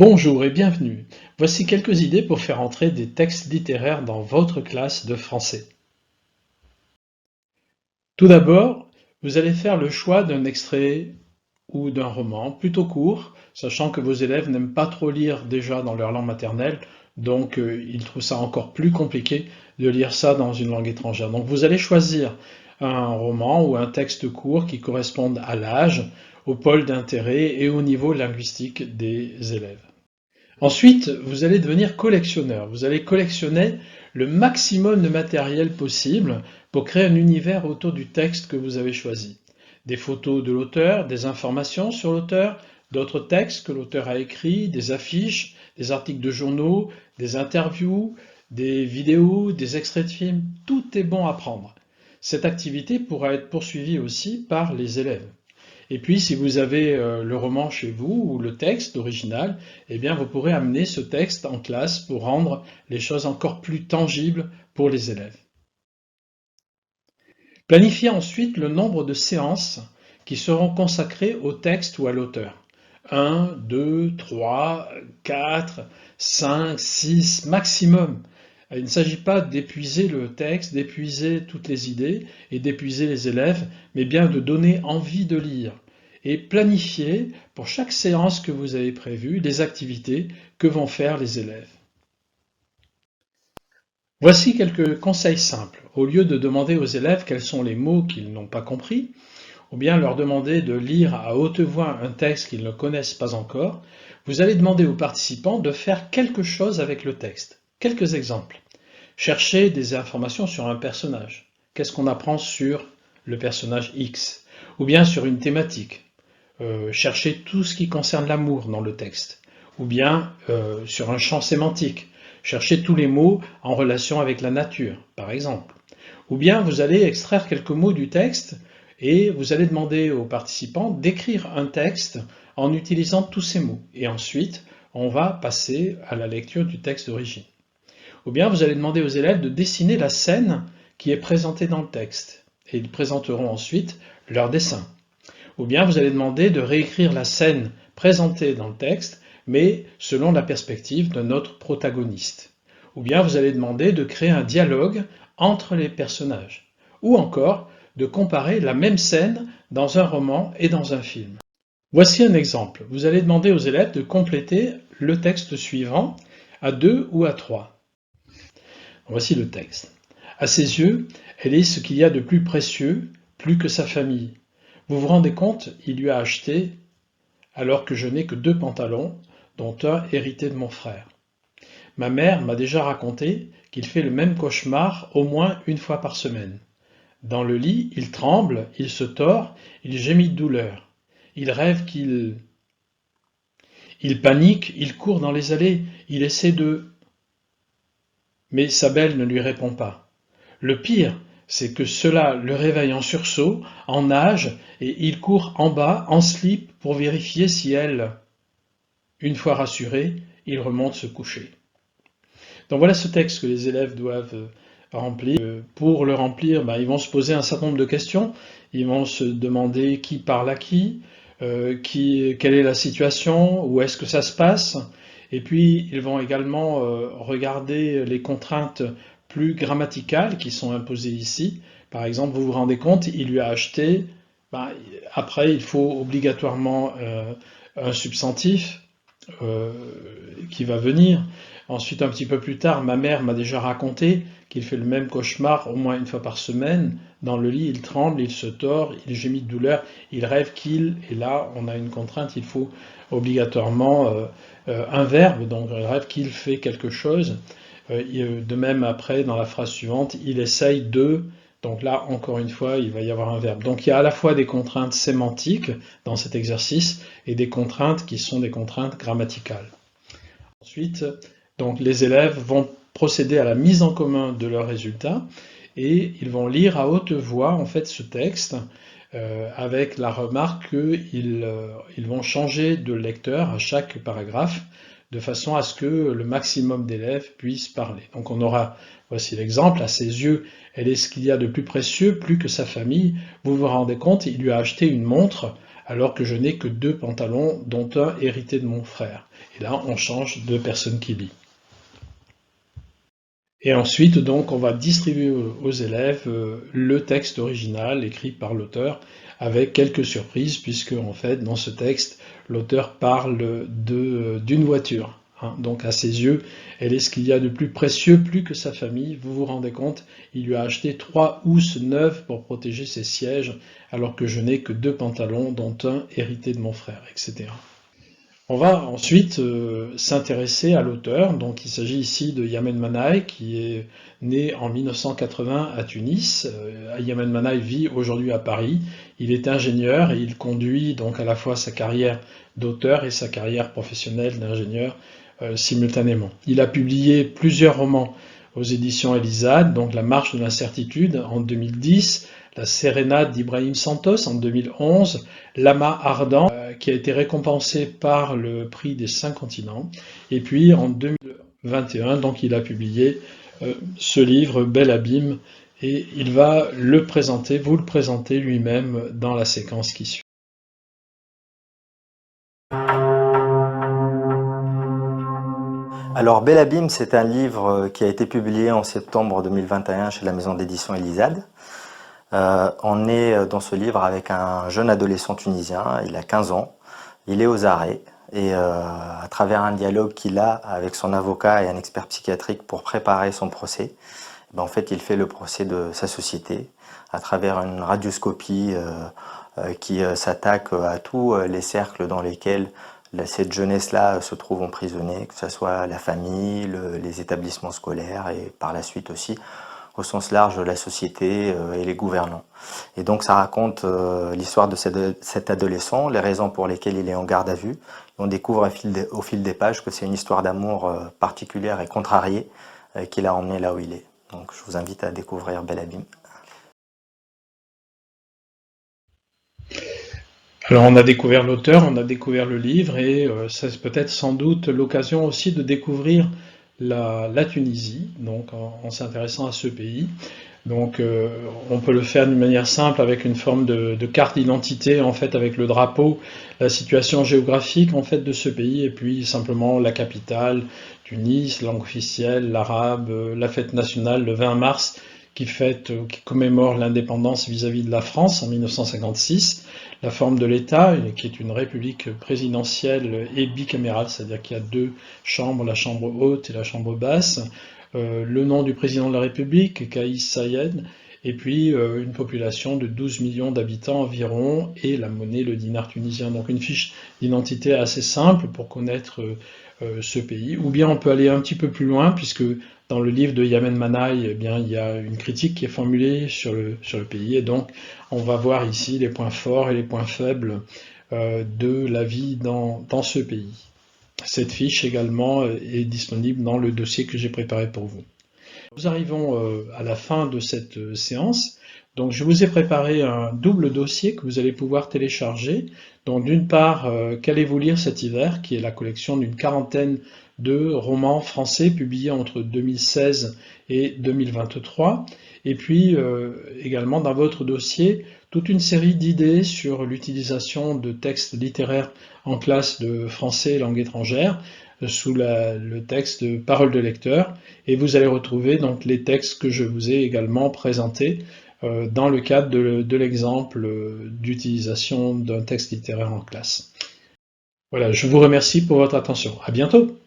Bonjour et bienvenue. Voici quelques idées pour faire entrer des textes littéraires dans votre classe de français. Tout d'abord, vous allez faire le choix d'un extrait ou d'un roman plutôt court, sachant que vos élèves n'aiment pas trop lire déjà dans leur langue maternelle, donc ils trouvent ça encore plus compliqué de lire ça dans une langue étrangère. Donc vous allez choisir un roman ou un texte court qui corresponde à l'âge, au pôle d'intérêt et au niveau linguistique des élèves. Ensuite, vous allez devenir collectionneur. Vous allez collectionner le maximum de matériel possible pour créer un univers autour du texte que vous avez choisi. Des photos de l'auteur, des informations sur l'auteur, d'autres textes que l'auteur a écrits, des affiches, des articles de journaux, des interviews, des vidéos, des extraits de films. Tout est bon à prendre. Cette activité pourra être poursuivie aussi par les élèves. Et puis, si vous avez le roman chez vous ou le texte original, eh bien, vous pourrez amener ce texte en classe pour rendre les choses encore plus tangibles pour les élèves. Planifiez ensuite le nombre de séances qui seront consacrées au texte ou à l'auteur. 1, 2, 3, 4, 5, 6 maximum. Il ne s'agit pas d'épuiser le texte, d'épuiser toutes les idées et d'épuiser les élèves, mais bien de donner envie de lire et planifier pour chaque séance que vous avez prévue les activités que vont faire les élèves. Voici quelques conseils simples. Au lieu de demander aux élèves quels sont les mots qu'ils n'ont pas compris, ou bien leur demander de lire à haute voix un texte qu'ils ne connaissent pas encore, vous allez demander aux participants de faire quelque chose avec le texte. Quelques exemples. Chercher des informations sur un personnage. Qu'est-ce qu'on apprend sur le personnage X? Ou bien sur une thématique. Chercher tout ce qui concerne l'amour dans le texte. Ou bien sur un champ sémantique. Chercher tous les mots en relation avec la nature, par exemple. Ou bien vous allez extraire quelques mots du texte et vous allez demander aux participants d'écrire un texte en utilisant tous ces mots. Et ensuite, on va passer à la lecture du texte d'origine. Ou bien vous allez demander aux élèves de dessiner la scène qui est présentée dans le texte. Et ils présenteront ensuite leur dessin. Ou bien vous allez demander de réécrire la scène présentée dans le texte, mais selon la perspective de notre protagoniste. Ou bien vous allez demander de créer un dialogue entre les personnages. Ou encore de comparer la même scène dans un roman et dans un film. Voici un exemple. Vous allez demander aux élèves de compléter le texte suivant à 2 ou à 3. Voici le texte. À ses yeux, elle est ce qu'il y a de plus précieux, plus que sa famille. Vous vous rendez compte, il lui a acheté alors que je n'ai que 2 pantalons, dont un hérité de mon frère. Ma mère m'a déjà raconté qu'il fait le même cauchemar au moins une fois par semaine. Dans le lit, il tremble, il se tord, il gémit de douleur. Il rêve qu'il... Il panique, il court dans les allées, il essaie de... Mais sa belle ne lui répond pas. Le pire, c'est que cela le réveille en sursaut, en nage, et il court en bas, en slip, pour vérifier si elle... Une fois rassuré, il remonte se coucher. Donc voilà ce texte que les élèves doivent remplir. Pour le remplir, ils vont se poser un certain nombre de questions. Ils vont se demander qui parle à qui, quelle est la situation, où est-ce que ça se passe. Et puis ils vont également regarder les contraintes plus grammaticales qui sont imposées ici. Par exemple, vous vous rendez compte, il lui a acheté, après il faut obligatoirement un substantif qui va venir. Ensuite, un petit peu plus tard, ma mère m'a déjà raconté qu'il fait le même cauchemar au moins une fois par semaine. Dans le lit, il tremble, il se tord, il gémit de douleur, il rêve qu'il, et là, on a une contrainte, il faut obligatoirement un verbe, donc il rêve qu'il fait quelque chose. De même, après, dans la phrase suivante, il essaye de... Donc là, encore une fois, il va y avoir un verbe. Donc il y a à la fois des contraintes sémantiques dans cet exercice et des contraintes qui sont des contraintes grammaticales. Ensuite, donc les élèves vont procéder à la mise en commun de leurs résultats et ils vont lire à haute voix en fait ce texte avec la remarque qu'ils vont changer de lecteur à chaque paragraphe de façon à ce que le maximum d'élèves puissent parler. Donc on aura, voici l'exemple, à ses yeux, elle est ce qu'il y a de plus précieux, plus que sa famille. Vous vous rendez compte, il lui a acheté une montre alors que je n'ai que 2 pantalons, dont un hérité de mon frère. Et là, on change de personne qui lit. Et ensuite, donc, on va distribuer aux élèves le texte original écrit par l'auteur, avec quelques surprises, puisque en fait, dans ce texte, l'auteur parle d'une voiture. Hein. Donc, à ses yeux, elle est ce qu'il y a de plus précieux, plus que sa famille. Vous vous rendez compte, il lui a acheté 3 housses neuves pour protéger ses sièges, alors que je n'ai que 2 pantalons, dont un hérité de mon frère, etc. On va ensuite s'intéresser à l'auteur. Donc, il s'agit ici de Yamen Manaï, qui est né en 1980 à Tunis. Yamen Manaï vit aujourd'hui à Paris. Il est ingénieur et il conduit donc à la fois sa carrière d'auteur et sa carrière professionnelle d'ingénieur simultanément. Il a publié plusieurs romans aux éditions Elisade, donc La Marche de l'incertitude en 2010, La Sérénade d'Ibrahim Santos en 2011, L'amas ardent qui a été récompensé par le prix des 5 continents, et puis en 2021, donc il a publié ce livre Bel Abîme, et il va le présenter, vous le présenter lui-même dans la séquence qui suit. Alors, Bel Abîme, c'est un livre qui a été publié en septembre 2021 chez la maison d'édition Elisade. On est dans ce livre avec un jeune adolescent tunisien, il a 15 ans, il est aux arrêts et à travers un dialogue qu'il a avec son avocat et un expert psychiatrique pour préparer son procès, en fait il fait le procès de sa société à travers une radioscopie qui s'attaque à tous les cercles dans lesquels cette jeunesse-là se trouve emprisonnée, que ce soit la famille, les établissements scolaires et par la suite aussi au sens large la société et les gouvernants. Et donc ça raconte l'histoire de cet adolescent, les raisons pour lesquelles il est en garde à vue. Et on découvre au fil des pages que c'est une histoire d'amour particulière et contrariée qui l'a emmené là où il est. Donc je vous invite à découvrir Bel Abîme. Alors on a découvert l'auteur, on a découvert le livre, et c'est peut-être sans doute l'occasion aussi de découvrir la Tunisie, donc en s'intéressant à ce pays. Donc on peut le faire d'une manière simple avec une forme de carte d'identité, en fait, avec le drapeau, la situation géographique en fait de ce pays, et puis simplement la capitale, Tunis, langue officielle, l'arabe, la fête nationale le 20 mars qui commémore l'indépendance vis-à-vis de la France en 1956, la forme de l'État, qui est une république présidentielle et bicamérale, c'est-à-dire qu'il y a 2 chambres, la chambre haute et la chambre basse, le nom du président de la République, Kais Saied, et puis une population de 12 millions d'habitants environ, et la monnaie, le dinar tunisien. Donc une fiche d'identité assez simple pour connaître ce pays. Ou bien on peut aller un petit peu plus loin, puisque dans le livre de Yamen Manaï, eh bien, il y a une critique qui est formulée sur le pays, et donc on va voir ici les points forts et les points faibles de la vie dans ce pays. Cette fiche également est disponible dans le dossier que j'ai préparé pour vous. Nous arrivons à la fin de cette séance. Donc je vous ai préparé un double dossier que vous allez pouvoir télécharger. Donc d'une part, Qu'allez-vous lire cet hiver, qui est la collection d'une quarantaine de romans français publiés entre 2016 et 2023. Et puis également dans votre dossier, toute une série d'idées sur l'utilisation de textes littéraires en classe de français et langue étrangère, sous le texte de Paroles de lecteur, et vous allez retrouver donc les textes que je vous ai également présentés dans le cadre de l'exemple d'utilisation d'un texte littéraire en classe. Voilà, je vous remercie pour votre attention. À bientôt.